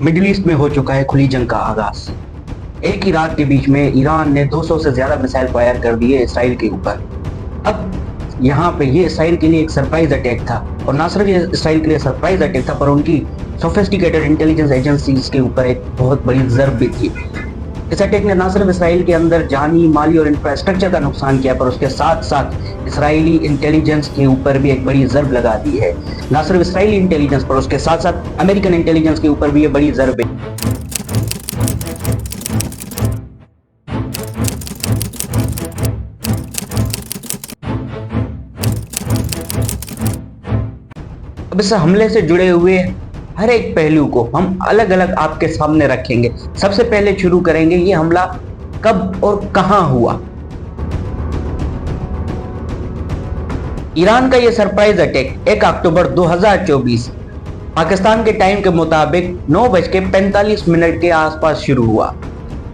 Middle east में हो चुका है खुली जंग का आगाज। एक ही रात के बीच में ईरान ने 200 से ज्यादा मिसाइल फायर कर दिए इसराइल के ऊपर। अब यहाँ पे ये इसराइल के लिए एक सरप्राइज अटैक था, और ना सिर्फ ये इसराइल के लिए सरप्राइज अटैक था, पर उनकी सोफिस्टिकेटेड इंटेलिजेंस एजेंसीज के ऊपर एक बहुत बड़ी जर्ब भी थी। इस अटैक ने ना सिर्फ इसराइल के अंदर जानी, माली और इंफ्रास्ट्रक्चर का नुकसान किया, पर उसके साथ साथ इसराइली इंटेलिजेंस के ऊपर भी एक बड़ी जर्ब लगा दी है। ना सिर्फ इसराइली इंटेलिजेंस पर उसके साथ साथ अमेरिकन इंटेलिजेंस के ऊपर भी ये बड़ी जर्ब है। अब इस हमले से जुड़े हुए हर एक पहलू को हम अलग अलग आपके सामने रखेंगे। सबसे पहले शुरू करेंगे ये हमला कब और कहां हुआ। ईरान का ये सरप्राइज अटैक 1 अक्टूबर 2024 पाकिस्तान के टाइम के मुताबिक 9:45 के आसपास शुरू हुआ।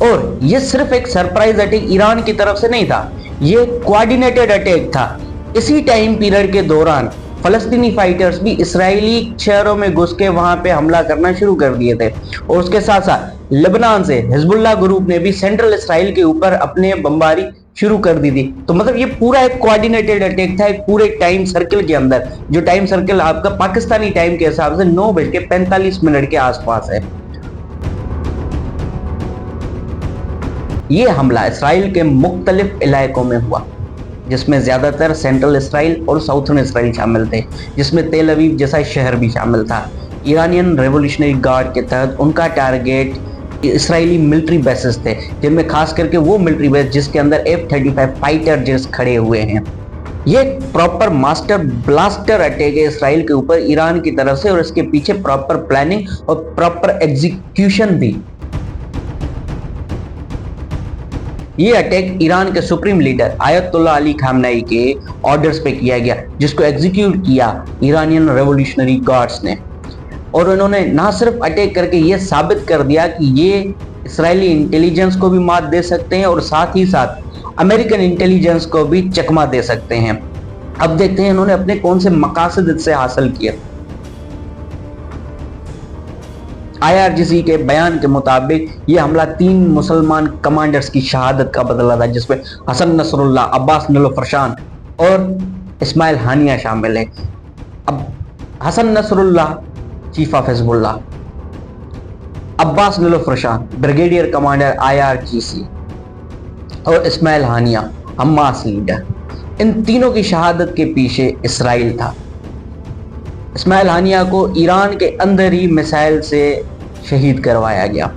और ये सिर्फ एक सरप्राइज अटैक ईरान की तरफ से नहीं था, ये कोऑर्डिनेटेड अटैक था। इसी टाइम पीरियड के दौरान फलस्तीनी फाइटर्स भी इसराइली शहरों में घुस के वहां पे हमला करना शुरू कर दिए थे, और उसके साथ साथ लेबनान से हिजबुल्लाह ग्रुप ने भी सेंट्रल इसराइल के ऊपर अपने बमबारी शुरू कर दी थी। तो मतलब ये पूरा एक कोऑर्डिनेटेड अटैक था, एक पूरे टाइम सर्कल के अंदर, जो टाइम सर्कल आपका पाकिस्तानी टाइम के हिसाब से 9:45 के आसपास है। ये हमला इसराइल के मुख्तलिफ इलाकों में हुआ, जिसमें ज्यादातर सेंट्रल इसराइल और साउथर्न इसराइल शामिल थे, जिसमें तेल अवीव जैसा शहर भी शामिल था। ईरानियन रेवोल्यूशनरी गार्ड के तहत उनका टारगेट इसराइली मिलिट्री बेसेस थे, जिनमें खास करके वो मिलिट्री बेस जिसके अंदर F-35 फाइटर जेट्स खड़े हुए हैं। ये प्रॉपर मास्टर ब्लास्टर अटैक है इसराइल के ऊपर ईरान की तरफ से, और इसके पीछे प्रॉपर प्लानिंग और प्रॉपर एग्जीक्यूशन भी। ये अटैक ईरान के supreme leader Ayatollah Ali Khamenei के ऑर्डर्स पे किया गया, जिसको एग्जीक्यूट किया ईरानियन रेवोल्यूशनरी गार्ड्स ने। और उन्होंने ना सिर्फ अटैक करके ये साबित कर दिया कि ये इसराइली इंटेलिजेंस को भी मात दे सकते हैं, और साथ ही साथ अमेरिकन इंटेलिजेंस को भी चकमा दे सकते हैं। अब देखते हैं इन्होंने अपने कौन से मकासद से हासिल किए। IRGC के बयान के मुताबिक ये हमला 3 मुसलमान कमांडर्स की शहादत का बदला था, जिसमें हसन नसरुल्लाह, अब्बास नीलोफरशान और इस्माइल हानिया शामिल है। अब Hassan Nasrallah chief of Hezbollah, Abbas Nilforoushan brigadier commander IRGC और इस्माइल हानिया हमास लीडर, इन तीनों की शहादत के पीछे इसराइल था। इस्माइल हानिया को ईरान के अंदर ही मिसाइल से शहीद करवाया गया।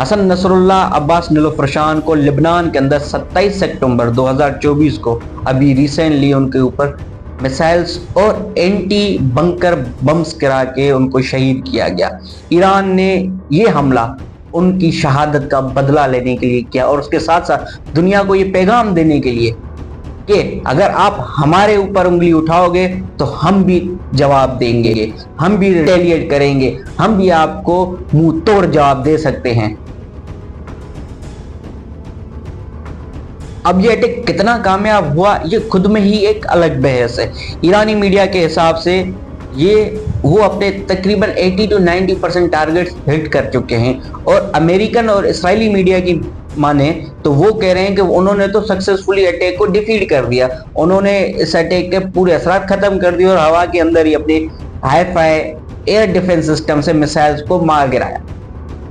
हसन नसरुल्लाह, अब्बास नीलोफरशान को लेबनान के अंदर 27 सितंबर 2024 को अभी रिसेंटली उनके ऊपर मिसाइल्स और एंटी बंकर बम्स गिरा के उनको शहीद किया गया। ईरान ने ये हमला उनकी शहादत का बदला लेने के लिए किया, और उसके साथ साथ दुनिया को ये पैगाम देने के लिए कि अगर आप हमारे ऊपर उंगली उठाओगे तो हम भी जवाब देंगे, हम भी रिटेलिएट करेंगे, हम भी आपको मुंह तोड़ जवाब दे सकते हैं। अब ये अटैक कितना कामयाब हुआ ये खुद में ही एक अलग बहस है। ईरानी मीडिया के हिसाब से वो अपने तकरीबन 80 to 90% टारगेट्स हिट कर चुके हैं, और अमेरिकन और इसराइली मीडिया की माने तो वो कह रहे हैं कि उन्होंने तो सक्सेसफुली अटैक को डिफीट कर दिया, उन्होंने इस अटैक के पूरे असरात खत्म कर दिए और हवा के अंदर ही अपने हाई-फाई एयर डिफेंस सिस्टम से मिसाइल्स को मार गिराया।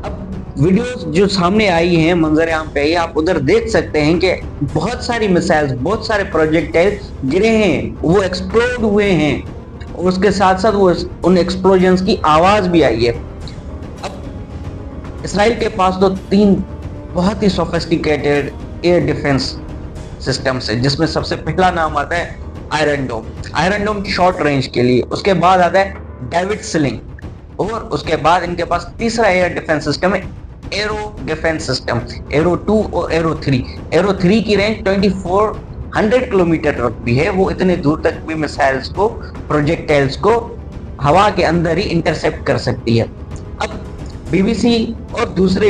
अब वीडियोस जो सामने आई हैं मंजर आम पे, आप उधर देख सकते हैं कि बहुत सारी मिसाइल्स, बहुत सारे प्रोजेक्टाइल गिरे हैं, वो एक्सप्लोड हुए हैं, और उसके साथ साथ वो उन एक्सप्लोजन्स की आवाज भी आई है। अब इसराइल के पास तो 3 बहुत ही सोफिस्टिकेटेड एयर डिफेंस सिस्टम्स है, जिसमें सबसे पहला नाम आता है आयरन डोम। आयरन डोम शॉर्ट रेंज के लिए, उसके बाद आता है डेविड स्लिंग, और उसके बाद इनके पास तीसरा एयर डिफेंस सिस्टम है एरो डिफेंस सिस्टम, एरो 2 और एरो 3। एरो 3 की रेंज 2400 किलोमीटर तक भी है, वो इतने दूर तक भी मिसाइल्स को, प्रोजेक्टाइल्स को हवा के अंदर ही इंटरसेप्ट कर सकती है। अब BBC और दूसरे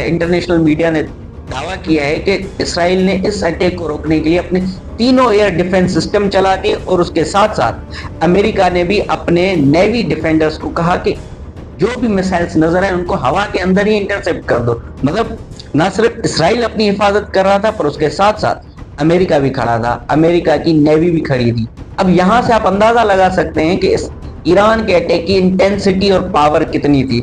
इंटरनेशनल मीडिया ने दावा किया है कि इसराइल ने इस अटैक को रोकने के लिए अपने तीनों एयर डिफेंस सिस्टम चला दिए, और उसके साथ साथ अमेरिका ने भी अपने नेवी डिफेंडर्स को कहा कि जो भी मिसाइल्स नजर आए उनको हवा के अंदर ही इंटरसेप्ट कर दो। मतलब ना सिर्फ इसराइल अपनी हिफाजत कर रहा था, पर उसके साथ साथ अमेरिका भी खड़ा था, अमेरिका की नेवी भी खड़ी थी। अब यहां से आप अंदाजा लगा सकते हैं कि इस ईरान के अटैक की इंटेंसिटी और पावर कितनी थी।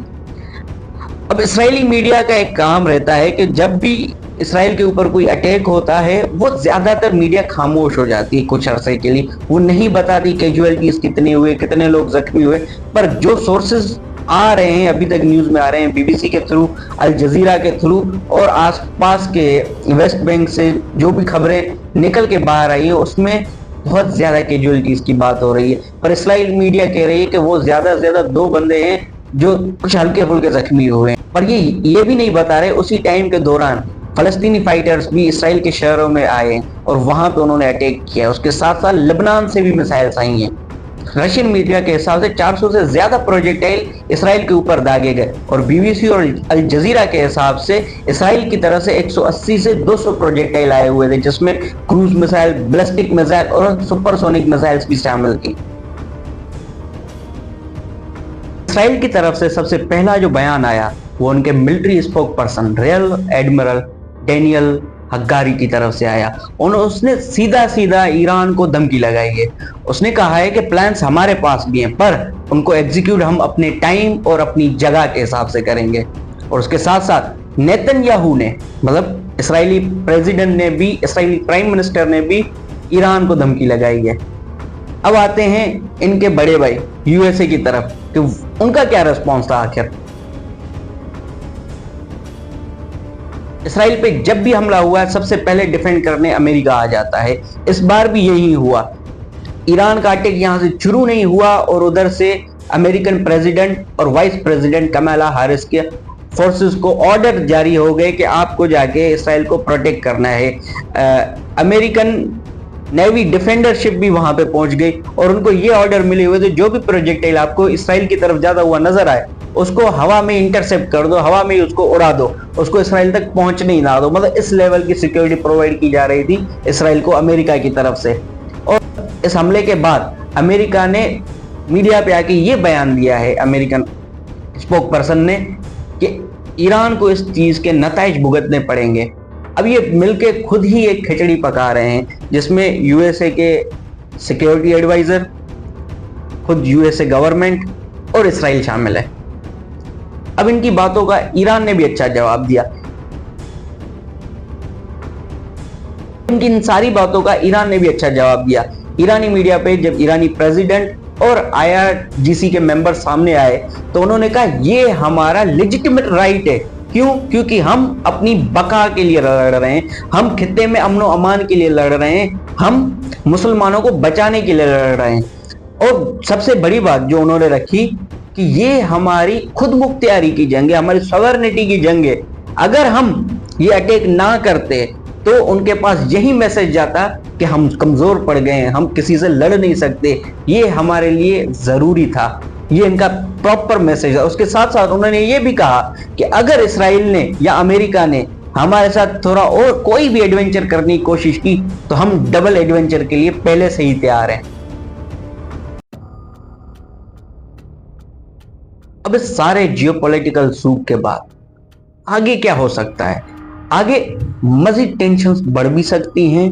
अब इस्राएली मीडिया का एक काम रहता है कि जब भी इसराइल के ऊपर कोई अटैक होता है, वो ज्यादातर मीडिया खामोश हो जाती है कुछ अरसे के लिए, वो नहीं बताती कैजुअलिटीज कितने हुए, कितने लोग जख्मी हुए। पर जो सोर्सेज आ रहे हैं, अभी तक न्यूज में आ रहे हैं, बीबीसी के थ्रू, अल जजीरा के थ्रू और आसपास के वेस्ट बैंक से जो भी खबरें निकल के बाहर आई है, उसमें बहुत ज्यादा कैजुअलिटीज की बात हो रही है। पर इस्राइल मीडिया कह रही है कि वो ज्यादा से ज्यादा 2 बंदे हैं जो कुछ हल्के फुल्के जख्मी हुए हैं। पर ये भी नहीं बता रहे उसी टाइम के दौरान फलस्तीनी फाइटर्स भी इसराइल के शहरों में आए और वहां पे उन्होंने अटैक किया। उसके साथ साथ लेबनान से भी मिसाइल्स आई हैं। रशियन मीडिया के हिसाब से 400 से ज्यादा प्रोजेक्टाइल इसराइल के ऊपर दागे गए और बीबीसी और अल जजीरा के हिसाब से इसराइल की तरफ से 180 से 200 प्रोजेक्टाइल आए हुए थे, जिसमें क्रूज मिसाइल, बैलिस्टिक मिसाइल और सुपरसोनिक मिसाइल्स भी शामिल थी। इसराइल की तरफ से सबसे पहला जो बयान आया वो उनके military spokesperson rear admiral Daniel Hagari की तरफ से आया। उसने सीधा सीधा ईरान को धमकी लगाई है। उसने कहा है कि प्लान्स हमारे पास भी हैं, पर उनको एग्जीक्यूट हम अपने टाइम और अपनी जगह के हिसाब से करेंगे। और उसके साथ साथ नेतन्याहू ने, मतलब इसराइली प्रेसिडेंट ने भी, इसराइली प्राइम मिनिस्टर ने भी ईरान को धमकी लगाई है। अब आते हैं इनके बड़े भाई यूएसए की तरफ कि उनका क्या रिस्पॉन्स था आखिर। इसराइल पे जब भी हमला हुआ है, सबसे पहले डिफेंड करने अमेरिका आ जाता है। इस बार भी यही हुआ। ईरान का अटैक यहां से शुरू नहीं हुआ और उधर से अमेरिकन प्रेसिडेंट और वाइस प्रेसिडेंट कमला हैरिस के फोर्सेस को ऑर्डर जारी हो गए कि आपको जाके इसराइल को प्रोटेक्ट करना है। अमेरिकन नेवी डिफेंडरशिप भी वहां पे पहुंच गई और उनको ये ऑर्डर मिले हुए थे, जो भी प्रोजेक्टाइल आपको इसराइल की तरफ ज्यादा हुआ नजर आए उसको हवा में इंटरसेप्ट कर दो, हवा में उसको उड़ा दो, उसको इसराइल तक पहुंचने ही ना दो। मतलब इस लेवल की सिक्योरिटी प्रोवाइड की जा रही थी इसराइल को अमेरिका की तरफ से। और इस हमले के बाद अमेरिका ने मीडिया पे आके ये बयान दिया है, अमेरिकन स्पोक पर्सन ने, कि ईरान को इस चीज के नताइज भुगतने पड़ेंगे। अब ये मिलके खुद ही एक खिचड़ी पका रहे हैं, जिसमें यूएसए के सिक्योरिटी एडवाइजर, खुद यूएसए गवर्नमेंट और इसराइल शामिल है। अब इनकी बातों का ईरान ने भी अच्छा जवाब दिया। इनकी इन सारी बातों का ईरान ने भी अच्छा जवाब दिया। ईरानी मीडिया पे जब ईरानी प्रेसिडेंट और आईआरजीसी के मेंबर सामने आए तो उन्होंने कहा ये हमारा लेजिटिमेट राइट है। क्यों? क्योंकि हम अपनी बका के लिए लड़ रहे हैं, हम खित्ते में अमन और अमान के लिए लड़ रहे हैं, हम मुसलमानों को बचाने के लिए लड़ रहे हैं। और सबसे बड़ी बात जो उन्होंने रखी कि ये हमारी खुद मुख्तियारी की जंग है, हमारी सॉवरेनिटी की जंग है। अगर हम ये अटैक ना करते तो उनके पास यही मैसेज जाता कि हम कमजोर पड़ गए हैं, हम किसी से लड़ नहीं सकते, ये हमारे लिए जरूरी था। ये इनका प्रॉपर मैसेज है। उसके साथ साथ उन्होंने ये भी कहा कि अगर इसराइल ने या अमेरिका ने हमारे साथ थोड़ा और कोई भी एडवेंचर करने की कोशिश की तो हम डबल एडवेंचर के लिए पहले से ही तैयार हैं। अब इस सारे जियोपॉलिटिकल सूख के बाद आगे क्या हो सकता है? आगे मजीद टेंशंस बढ़ भी सकती हैं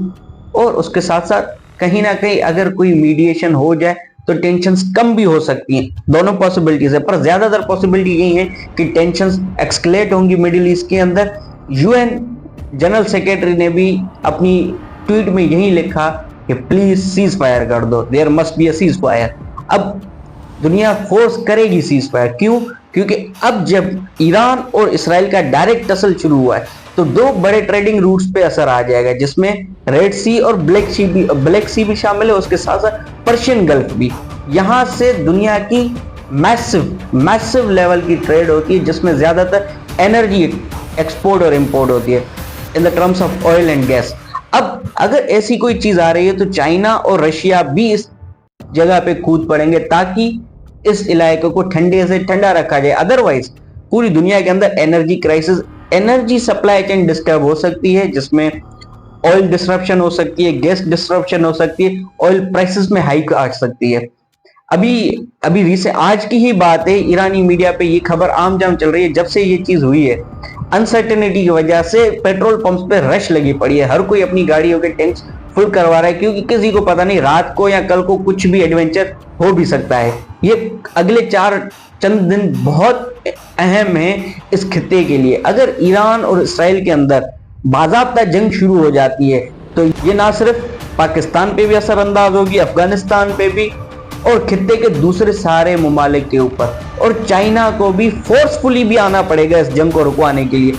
और उसके साथ साथ कहीं ना कहीं अगर कोई मीडिएशन हो जाए तो टेंशंस कम भी हो सकती हैं। दोनों पॉसिबिलिटीज है, पर ज्यादातर पॉसिबिलिटी यही है कि टेंशंस एक्सकलेट होंगी मिडिल ईस्ट के अंदर। यूएन जनरल सेक्रेटरी ने भी अपनी ट्वीट में यही लिखा कि प्लीज सीज फायर कर दो, there must be a cease fire. अब दुनिया फोर्स करेगी सीज फायर। क्यों? क्योंकि अब जब ईरान और इसराइल का डायरेक्ट टसल शुरू हुआ है तो 2 बड़े ट्रेडिंग रूट्स पे असर आ जाएगा, जिसमें रेड सी और ब्लैक सी भी शामिल है, उसके साथ साथ पर्शियन गल्फ भी। यहां से दुनिया की मैसिव लेवल की ट्रेड होती है, जिसमें ज्यादातर एनर्जी एक्सपोर्ट और इंपोर्ट होती है in the terms of oil and gas. अब अगर ऐसी कोई चीज आ रही है तो चाइना और रशिया भी इस जगह पे कूद पड़ेंगे ताकि इस इलाके को ठंडे से ठंडा रखा जाए। अदरवाइज पूरी दुनिया के अंदर energy crisis, energy supply chain disturb हो सकती है, जिसमें ऑयल डिस्ट्रप्शन हो सकती है, गैस डिस्ट्रप्शन हो सकती है, ऑयल प्राइसेस में हाइक आ सकती है। अभी आज की ही बात है, ईरानी मीडिया पे ये खबर आम जाम चल रही है। जब से ये चीज हुई है, अनसर्टेनिटी की वजह से पेट्रोल पंप्स पे रश लगी पड़ी है, हर कोई अपनी गाड़ियों के टैंक्स फुल करवा रहा है, क्योंकि किसी को पता नहीं रात को या कल को कुछ भी एडवेंचर हो भी सकता है। ये अगले चंद दिन बहुत अहम है इस खित्ते के लिए। अगर ईरान और इसराइल के अंदर बाज़ाब्ता जंग शुरू हो जाती है तो ये ना सिर्फ पाकिस्तान पे भी असरअंदाज होगी, अफगानिस्तान पे भी, और खित्ते के दूसरे सारे ममालिक के ऊपर, और चाइना को भी फोर्सफुली भी आना पड़ेगा इस जंग को रुकवाने के लिए।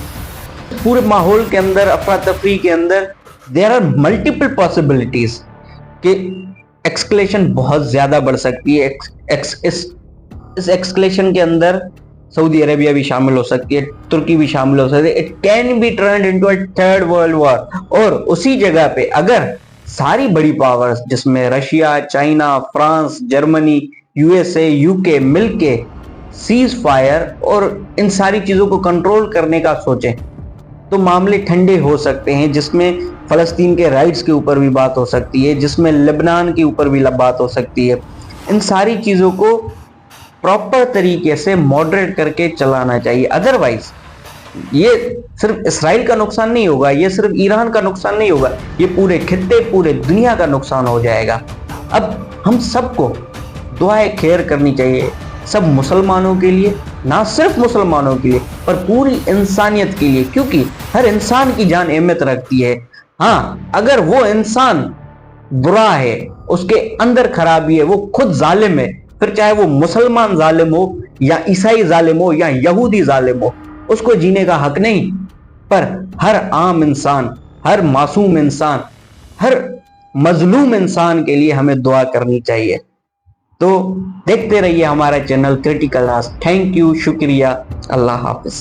पूरे माहौल के अंदर, अफरा तफरी के अंदर देयर आर मल्टीपल पॉसिबिलिटीज कि एक्सकलेशन बहुत ज्यादा बढ़ सकती है। इस एक्सकलेशन के अंदर सऊदी अरेबिया भी शामिल हो सकती है, तुर्की भी शामिल हो सकती है। It can be turned into a third world war. और उसी जगह पे अगर सारी बड़ी पावर्स जिसमें Russia, China, France, Germany, USA, UK मिलके सीज फायर और इन सारी चीजों को कंट्रोल करने का सोचें तो मामले ठंडे हो सकते हैं, जिसमें फलस्तीन के राइट्स के ऊपर भी बात हो सकती है, जिसमें लेबनान के ऊपर भी बात हो सकती है। इन सारी चीजों को प्रॉपर तरीके से मॉडरेट करके चलाना चाहिए। अदरवाइज ये सिर्फ इसराइल का नुकसान नहीं होगा, ये सिर्फ ईरान का नुकसान नहीं होगा, ये पूरे खित्ते, पूरे दुनिया का नुकसान हो जाएगा। अब हम सबको दुआएं खैर करनी चाहिए, सब मुसलमानों के लिए, ना सिर्फ मुसलमानों के लिए पर पूरी इंसानियत के लिए, क्योंकि हर इंसान की जान अहमियत रखती है। हाँ, अगर वो इंसान बुरा है, उसके अंदर खराबी है, वो खुद जालिम है, फिर चाहे वो मुसलमान जालिम हो या ईसाई जालिम हो या यहूदी जालिम हो, उसको जीने का हक नहीं। पर हर आम इंसान, हर मासूम इंसान, हर मजलूम इंसान के लिए हमें दुआ करनी चाहिए। तो देखते रहिए हमारा channel critical Raj. Thank you, शुक्रिया, अल्लाह हाफिज।